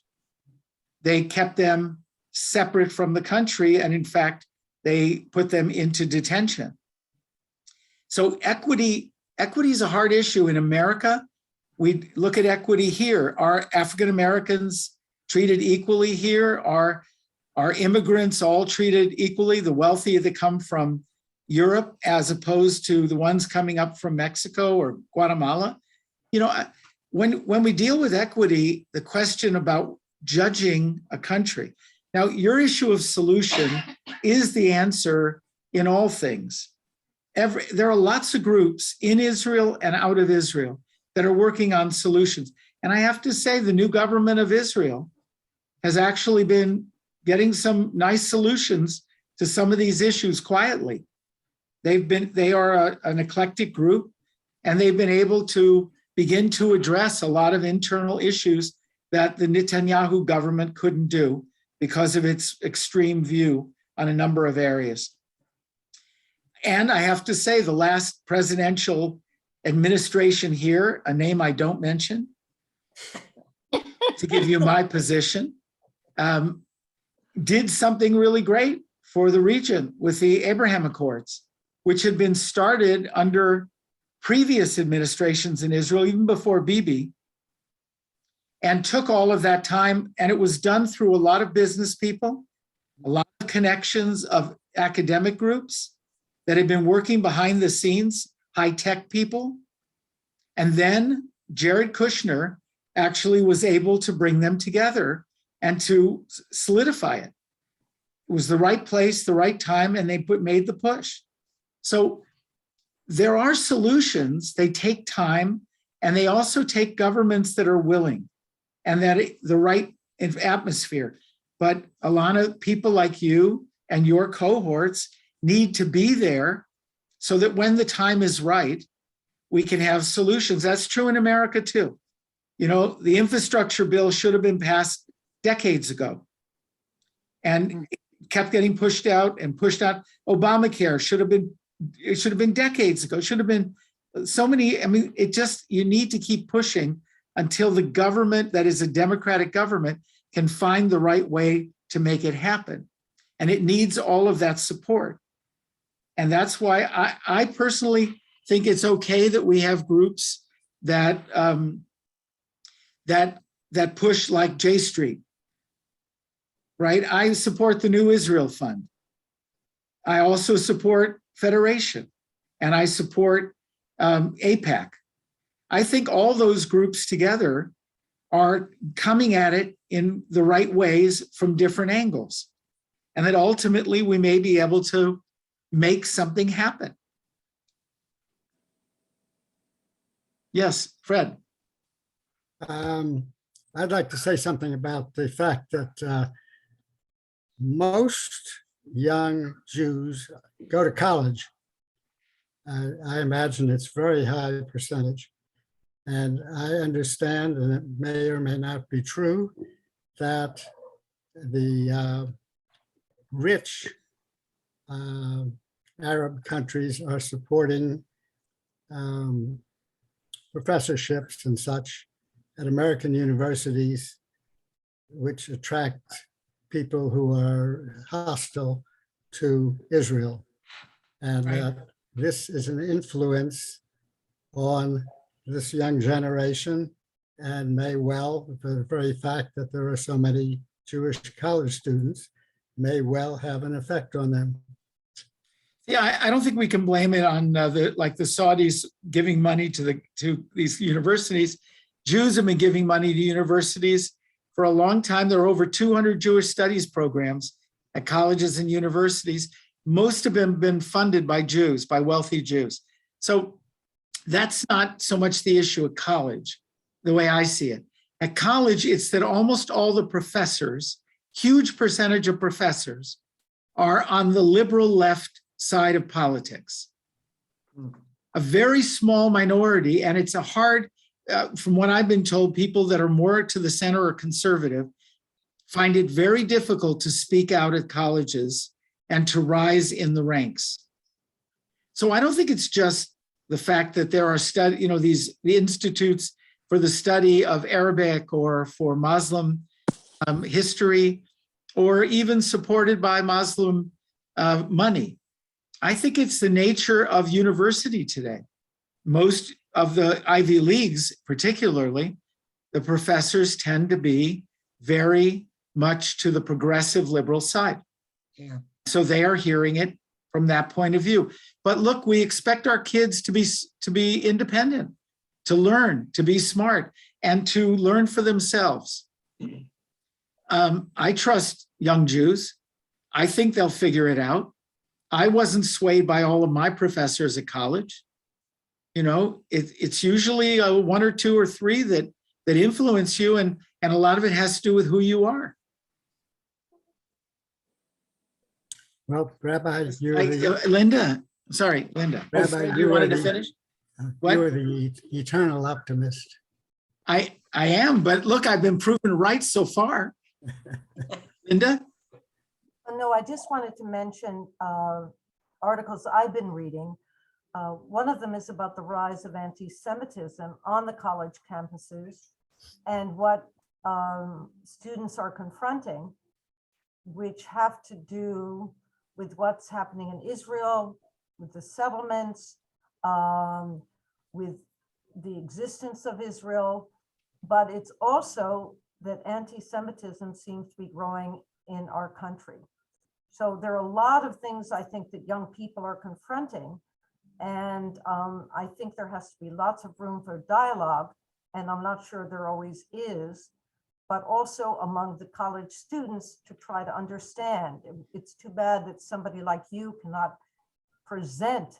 they kept them separate from the country, and in fact, they put them into detention. So equity is a hard issue in America. We look at equity here. Are African Americans treated equally here? Are immigrants all treated equally? The wealthy that come from Europe as opposed to the ones coming up from Mexico or Guatemala? You know, when we deal with equity, the question about judging a country. Now, your issue of solution is the answer in all things. There are lots of groups in Israel and out of Israel that are working on solutions. And I have to say, the new government of Israel has actually been getting some nice solutions to some of these issues quietly. They are an eclectic group, and they've been able to begin to address a lot of internal issues that the Netanyahu government couldn't do because of its extreme view on a number of areas. And I have to say, the last presidential administration here, a name I don't mention, to give you my position, did something really great for the region with the Abraham Accords, which had been started under previous administrations in Israel, even before Bibi, and took all of that time. And it was done through a lot of business people, a lot of connections of academic groups that had been working behind the scenes, high-tech people. And then Jared Kushner actually was able to bring them together and to solidify it. It was the right place, the right time, and they made the push. So there are solutions. They take time, and they also take governments that are willing and that the right atmosphere. But Alana, people like you and your cohorts need to be there so that when the time is right, we can have solutions. That's true in America too. You know, the infrastructure bill should have been passed decades ago and it kept getting pushed out and pushed out. Obamacare should have been decades ago. It should have been so many. I mean, you need to keep pushing until the government that is a democratic government can find the right way to make it happen. And it needs all of that support. And that's why I personally think it's okay that we have groups that that push, like J Street, right? I support the New Israel Fund. I also support Federation, and I support AIPAC. I think all those groups together are coming at it in the right ways from different angles, and that ultimately we may be able to make something happen. Yes, Fred. I'd like to say something about the fact that most young Jews go to college. I imagine it's very high percentage. And I understand, and it may or may not be true, that the rich Arab countries are supporting professorships and such at American universities, which attract people who are hostile to Israel. And that this is an influence on this young generation, and may well, the very fact that there are so many Jewish college students, may well have an effect on them. Yeah, I don't think we can blame it on the Saudis giving money to these universities. Jews have been giving money to universities for a long time. There are over 200 Jewish studies programs at colleges and universities. Most of them have been funded by Jews, by wealthy Jews. So that's not so much the issue at college, the way I see it. At college, it's that almost all the professors, huge percentage of professors, are on the liberal left side of politics. A very small minority, and it's a hard, from what I've been told, people that are more to the center or conservative find it very difficult to speak out at colleges and to rise in the ranks. So I don't think it's just the fact that there are the institutes for the study of Arabic or for Muslim history, or even supported by Muslim money. I think it's the nature of university today. Most of the Ivy Leagues, particularly, the professors tend to be very much to the progressive liberal side. Yeah. So they are hearing it from that point of view. But look, we expect our kids to be independent, to learn, to be smart, and to learn for themselves. I trust young Jews. I think they'll figure it out. I wasn't swayed by all of my professors at college. You know, it's usually one or two or three that influence you, and a lot of it has to do with who you are. Well, Rabbi, Linda, sorry, Linda. Rabbi, You wanted to finish? What? you are the eternal optimist. I am, but look, I've been proven right so far. Linda? No, I just wanted to mention articles I've been reading. One of them is about the rise of anti-Semitism on the college campuses and what students are confronting, which have to do with what's happening in Israel, with the settlements, with the existence of Israel. But it's also that anti-Semitism seems to be growing in our country. So there are a lot of things I think that young people are confronting. And I think there has to be lots of room for dialogue. And I'm not sure there always is, but also among the college students to try to understand. It's too bad that somebody like you cannot present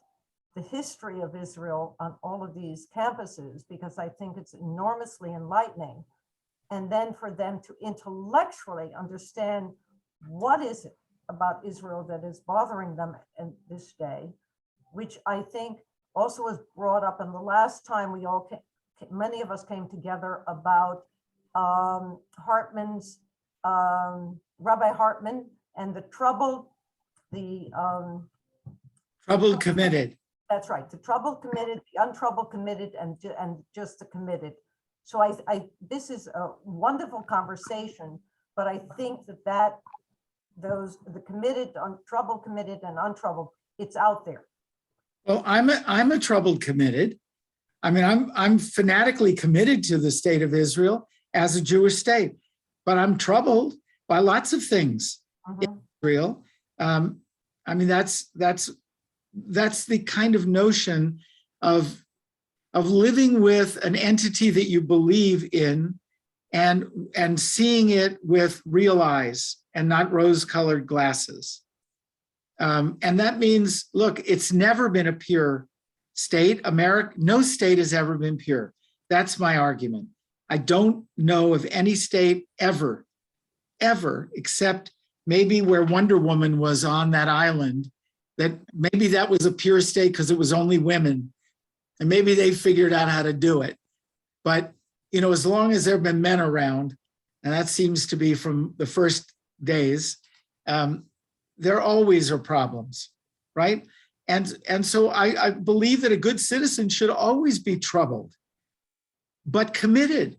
the history of Israel on all of these campuses, because I think it's enormously enlightening. And then for them to intellectually understand what is it about Israel that is bothering them in this day, which I think also was brought up in the last time we all came, many of us came together about Hartman's, Rabbi Hartman and the troubled Committed. That's right, the troubled committed, the untroubled committed, and just the committed. So this is a wonderful conversation, but I think that the committed, troubled committed, and untroubled, it's out there. Well, I'm a troubled committed. I mean, I'm fanatically committed to the state of Israel as a Jewish state, but I'm troubled by lots of things in Israel. I mean, that's the kind of notion of living with an entity that you believe in and seeing it with real eyes and not rose-colored glasses. And that means, look, it's never been a pure state. No state has ever been pure. That's my argument. I don't know of any state ever, except maybe where Wonder Woman was on that island, that maybe that was a pure state because it was only women. And maybe they figured out how to do it. But, you know, as long as there have been men around, and that seems to be from the first days, there always are problems, right? And so I believe that a good citizen should always be troubled, but committed,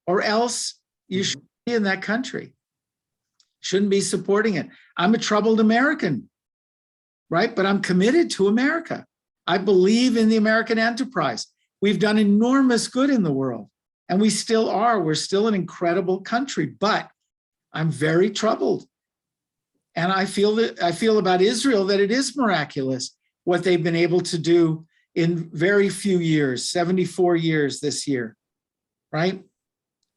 or else you shouldn't be in that country. Shouldn't be supporting it. I'm a troubled American, right? But I'm committed to America. I believe in the American enterprise. We've done enormous good in the world, and we still are. We're still an incredible country, but I'm very troubled. And I feel about Israel that it is miraculous what they've been able to do in very few years, 74 years this year, right?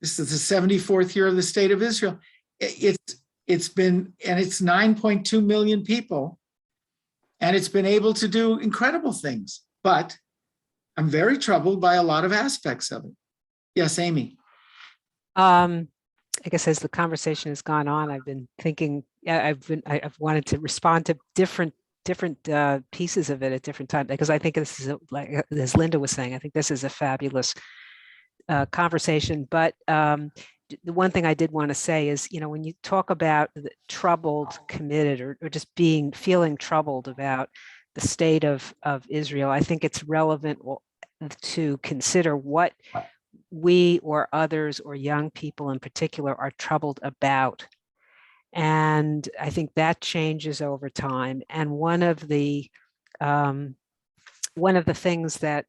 This is the 74th year of the state of Israel. It's been, and it's 9.2 million people, and it's been able to do incredible things, but I'm very troubled by a lot of aspects of it. Yes, Amy. I guess as the conversation has gone on, I've been thinking, I've wanted to respond to different pieces of it at different times, because I think this is, like as Linda was saying, I think this is a fabulous conversation. But the one thing I did want to say is, you know, when you talk about the troubled, committed, or just feeling troubled about the state of Israel, I think it's relevant to consider what we or others or young people in particular are troubled about. And I think that changes over time. And one of the things that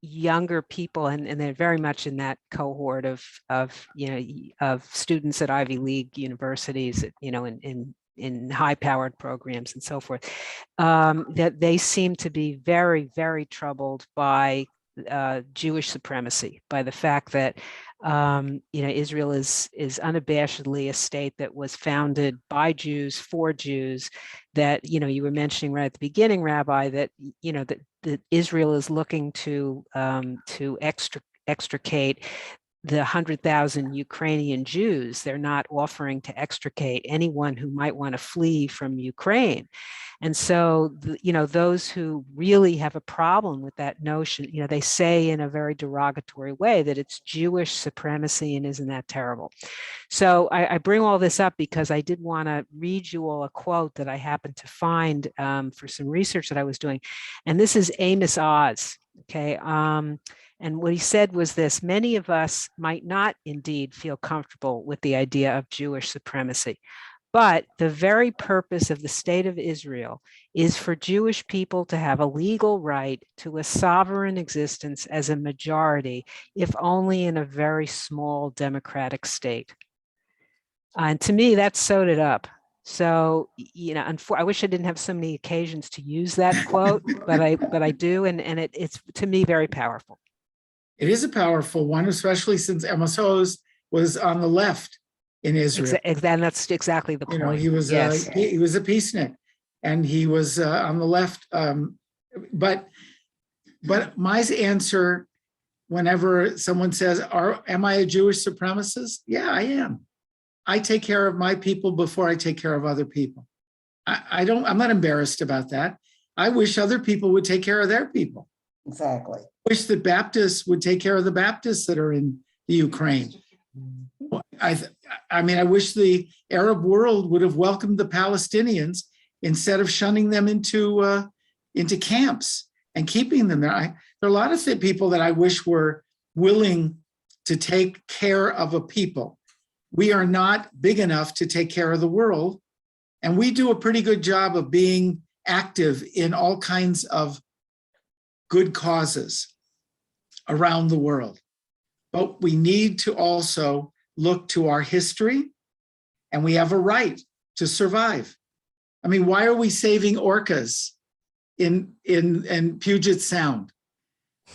younger people, and they're very much in that cohort of students at Ivy League universities, in high-powered programs and so forth, that they seem to be very, very troubled by Jewish supremacy, by the fact that Israel is unabashedly a state that was founded by Jews for Jews. That you were mentioning right at the beginning, Rabbi, that that Israel is looking to extricate the 100,000 Ukrainian Jews. They're not offering to extricate anyone who might want to flee from Ukraine. And so, those who really have a problem with that notion, they say in a very derogatory way that it's Jewish supremacy, and isn't that terrible? So I bring all this up because I did want to read you all a quote that I happened to find for some research that I was doing. And this is Amos Oz, okay? And what he said was this: many of us might not indeed feel comfortable with the idea of Jewish supremacy, but the very purpose of the state of Israel is for Jewish people to have a legal right to a sovereign existence as a majority, if only in a very small democratic state. And to me, that sewed it up. So, I wish I didn't have so many occasions to use that quote, but I do, and it's to me very powerful. It is a powerful one, especially since Amos Oz was on the left in Israel. And that's exactly the point. He was Yes. he was a peacenik, and he was on the left. But my answer, whenever someone says, "Am I a Jewish supremacist?" Yeah, I am. I take care of my people before I take care of other people. I'm not embarrassed about that. I wish other people would take care of their people. Exactly. I wish that Baptists would take care of the Baptists that are in the Ukraine. I wish the Arab world would have welcomed the Palestinians instead of shunning them into camps and keeping them there. There are a lot of people that I wish were willing to take care of a people. We are not big enough to take care of the world, and we do a pretty good job of being active in all kinds of good causes around the world. But we need to also look to our history, and we have a right to survive. Why are we saving orcas in Puget Sound?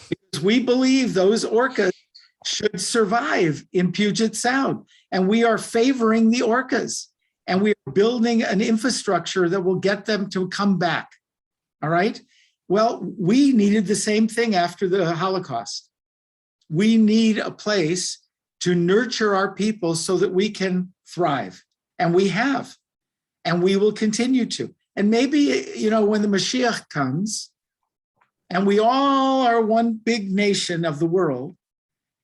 Because we believe those orcas should survive in Puget Sound, and we are favoring the orcas, and we are building an infrastructure that will get them to come back. All right? Well, we needed the same thing after the Holocaust. We need a place to nurture our people so that we can thrive. And we have, and we will continue to. And maybe, when the Mashiach comes and we all are one big nation of the world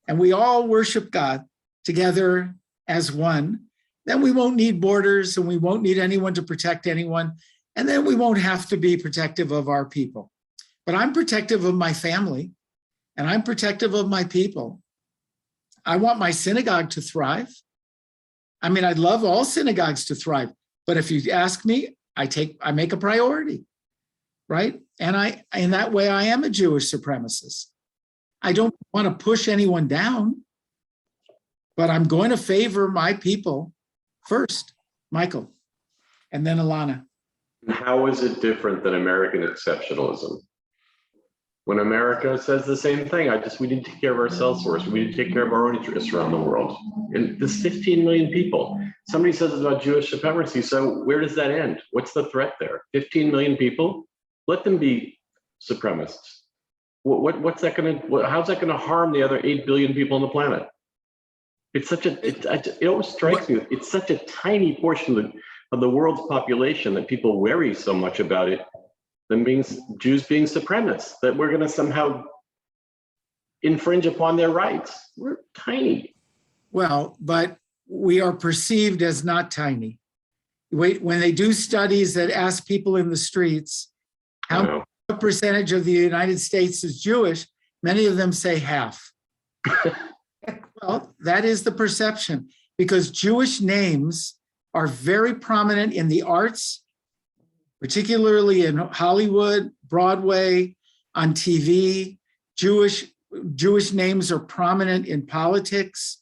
and we all worship God together as one, then we won't need borders and we won't need anyone to protect anyone. And then we won't have to be protective of our people. But I'm protective of my family, and I'm protective of my people. I want my synagogue to thrive. I'd love all synagogues to thrive, but if you ask me, I make a priority, right? And in that way, I am a Jewish supremacist. I don't want to push anyone down, but I'm going to favor my people first. Michael, and then Alana. How is it different than American exceptionalism? When America says the same thing, we need to take care of ourselves first. We need to take care of our own interests around the world. And there's 15 million people. Somebody says it's about Jewish supremacy. So where does that end? What's the threat there? 15 million people? Let them be supremacists. What's that going to? How's that going to harm the other 8 billion people on the planet? It always strikes me. It's such a tiny portion of the world's population that people worry so much about it. Them being Jews being supremacists, that we're going to somehow infringe upon their rights. We're tiny. Well, but we are perceived as not tiny. When they do studies that ask people in the streets, what percentage of the United States is Jewish, many of them say half. Well, that is the perception, because Jewish names are very prominent in the arts, particularly in Hollywood, Broadway, on TV. Jewish names are prominent in politics,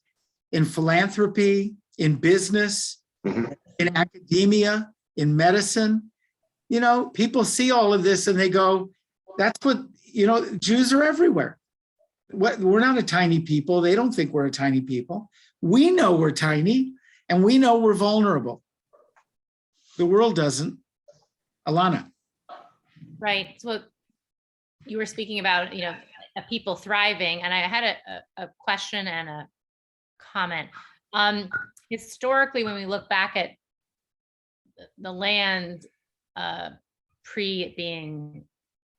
in philanthropy, in business, in academia, in medicine. You know, people see all of this and they go, that's what, you know, Jews are everywhere. We're not a tiny people. They don't think we're a tiny people. We know we're tiny and we know we're vulnerable. The world doesn't. Alana. Right. So you were speaking about, you know, people thriving, and I had a question and a comment. Historically, when we look back at the land pre it being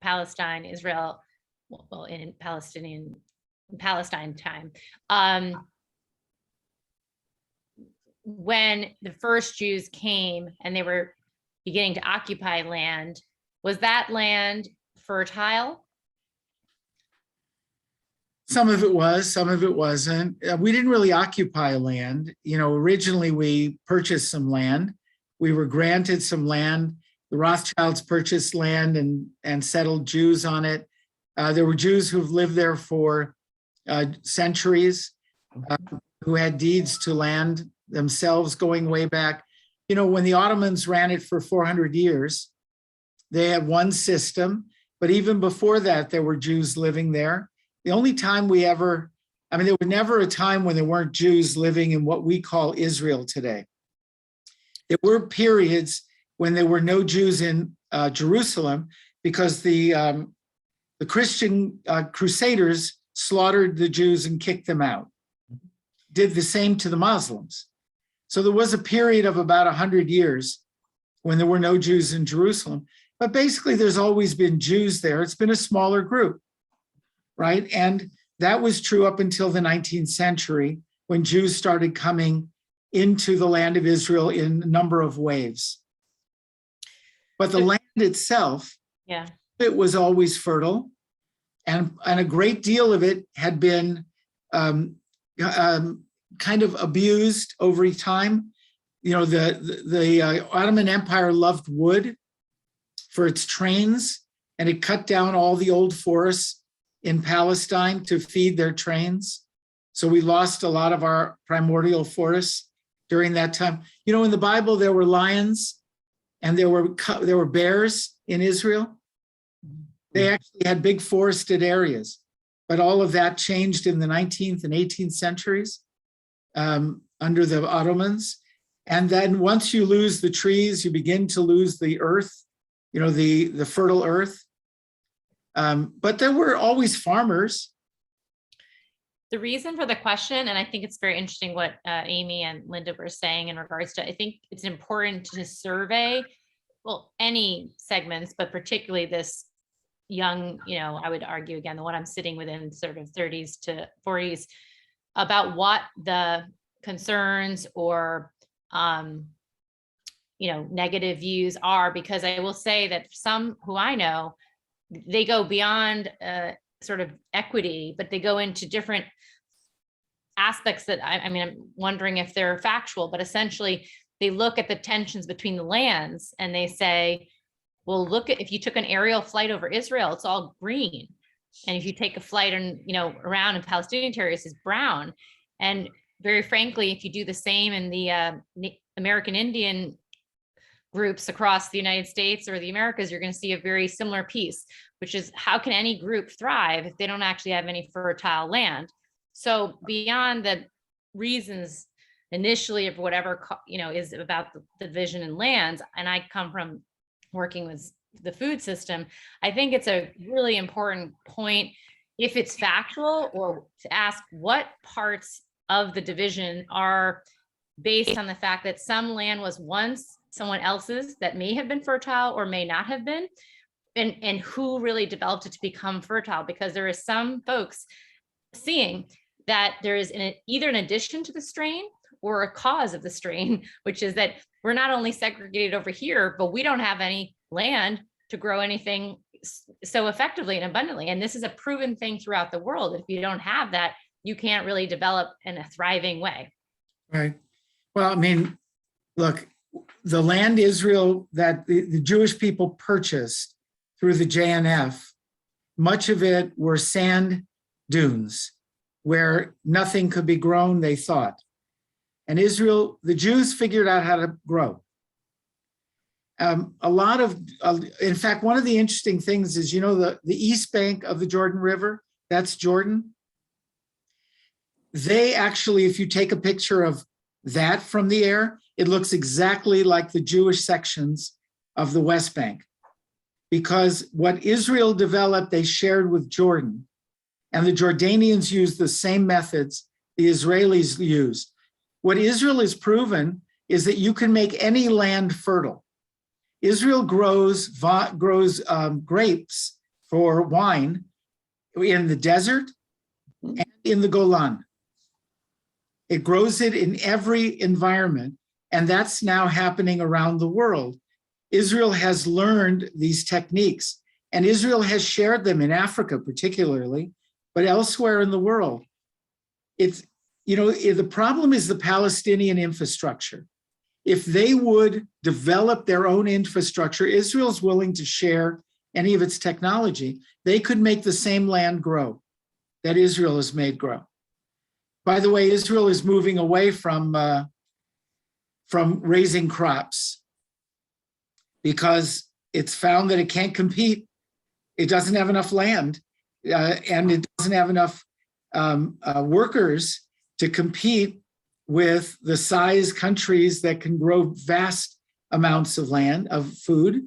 Palestine, Israel, well, in Palestine time, when the first Jews came and they were beginning to occupy land, was that land fertile? Some of it was, some of it wasn't. We didn't really occupy land. You know, originally we purchased some land. We were granted some land. The Rothschilds purchased land and settled Jews on it. There were Jews who've lived there for centuries, who had deeds to land themselves going way back. You know, when the Ottomans ran it for 400 years, they had one system, but even before that, there were Jews living there. The only time there was never a time when there weren't Jews living in what we call Israel today. There were periods when there were no Jews in Jerusalem because the Christian crusaders slaughtered the Jews and kicked them out. Did the same to the Muslims. So there was a period of about 100 years when there were no Jews in Jerusalem. But basically, there's always been Jews there. It's been a smaller group, right? And that was true up until the 19th century when Jews started coming into the land of Israel in a number of waves. But the land itself, it was always fertile. And a great deal of it had been kind of abused over time. You know, the Ottoman Empire loved wood for its trains, and it cut down all the old forests in Palestine to feed their trains. So we lost a lot of our primordial forests during that time. You know, in the Bible, there were lions and there were bears in Israel. They actually had big forested areas, but all of that changed in the 19th and 18th centuries under the Ottomans. And then once you lose the trees, you begin to lose the earth, you know, the fertile earth. But there were always farmers. The reason for the question, and I think it's very interesting what Amy and Linda were saying in regards to, I think it's important to survey, well, any segments, but particularly this young, you know, I would argue again, the one I'm sitting within sort of 30s to 40s, about what the concerns or, you know, negative views are, because I will say that some who I know, they go beyond sort of equity, but they go into different aspects that I mean, I'm wondering if they're factual, but essentially they look at the tensions between the lands and they say, well, look at, if you took an aerial flight over Israel, it's all green. And if you take a flight and, you know, around in Palestinian territories, it's brown. And very frankly, if you do the same in the American Indian groups across the United States or the Americas, you're going to see a very similar piece, which is how can any group thrive if they don't actually have any fertile land? So beyond the reasons initially of whatever, you know, is about the division in lands, and I come from working with the food system, I think it's a really important point, if it's factual, or to ask what parts of the division are based on the fact that some land was once someone else's that may have been fertile or may not have been, and who really developed it to become fertile, because there is some folks seeing that there is either an addition to the strain or a cause of the strain, which is that we're not only segregated over here, but we don't have any land to grow anything so effectively and abundantly. And this is a proven thing throughout the world. If you don't have that, you can't really develop in a thriving way. Right. Well, I mean, look, the land Israel that the Jewish people purchased through the JNF much of it were sand dunes where nothing could be grown, they thought. And Israel, the Jews figured out how to grow. In fact, one of the interesting things is, the east bank of the Jordan River, that's Jordan. They actually, if you take a picture of that from the air, it looks exactly like the Jewish sections of the West Bank. Because what Israel developed, they shared with Jordan. And the Jordanians used the same methods the Israelis used. What Israel has proven is that you can make any land fertile. Israel grows grapes for wine in the desert and in the Golan. It grows it in every environment, and that's now happening around the world. Israel has learned these techniques, and Israel has shared them in Africa particularly, but elsewhere in the world. The problem is the Palestinian infrastructure. If they would develop their own infrastructure, Israel's willing to share any of its technology, they could make the same land grow that Israel has made grow. By the way, Israel is moving away from raising crops because it's found that it can't compete. It doesn't have enough land and it doesn't have enough workers to compete with the size countries that can grow vast amounts of land, of food.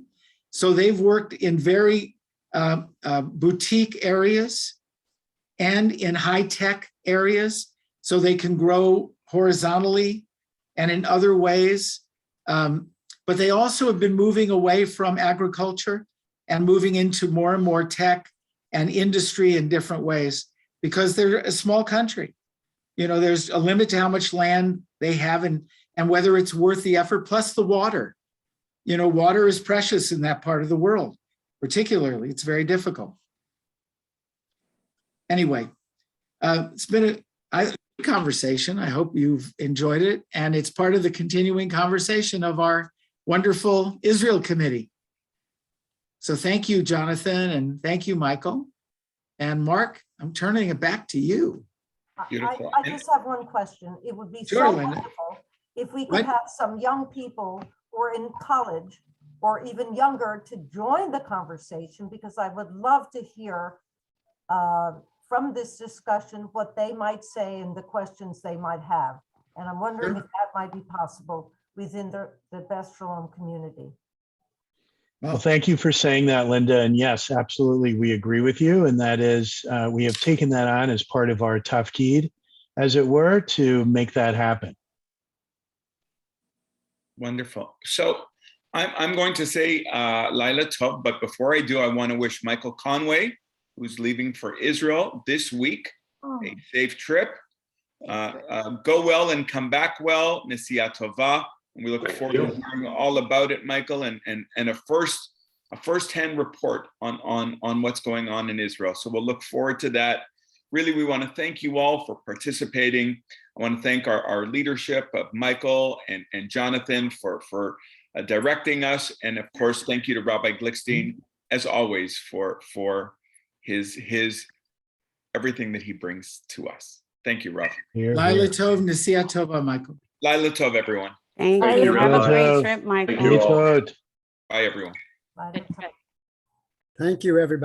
So they've worked in very boutique areas and in high-tech areas, so they can grow horizontally and in other ways. But they also have been moving away from agriculture and moving into more and more tech and industry in different ways because they're a small country. There's a limit to how much land they have and whether it's worth the effort, plus the water. Water is precious in that part of the world, particularly. It's very difficult. Anyway, it's been a conversation. I hope you've enjoyed it. And it's part of the continuing conversation of our wonderful Israel Committee. So thank you, Jonathan, and thank you, Michael. And Mark, I'm turning it back to you. Beautiful. I just have one question. It would be Sure, so Linda. wonderful if we could have some young people who are in college or even younger to join the conversation, because I would love to hear from this discussion what they might say and the questions they might have. And I'm wondering if that might be possible within the Beth Shalom community. Well, thank you for saying that, Linda. And yes, absolutely, we agree with you. And that is, we have taken that on as part of our tafkid, as it were, to make that happen. Wonderful. So I'm going to say Laila Tov, but before I do, I want to wish Michael Conway, who's leaving for Israel this week, a safe trip. Go well and come back well. Nesiya Tova. And we look forward to hearing all about it, Michael, and a first-hand report on what's going on in Israel. So we'll look forward to that. Really, we want to thank you all for participating. I want to thank our leadership of Michael and Jonathan for directing us. And of course, thank you to Rabbi Glickstein, as always, for his everything that he brings to us. Thank you, Rav. Laila Tov, Nesiya Tova, Michael. Laila Tov, everyone. Thank you. Have a great trip, Michael. Thank you all. Bye, everyone. Bye. Thank you, everybody.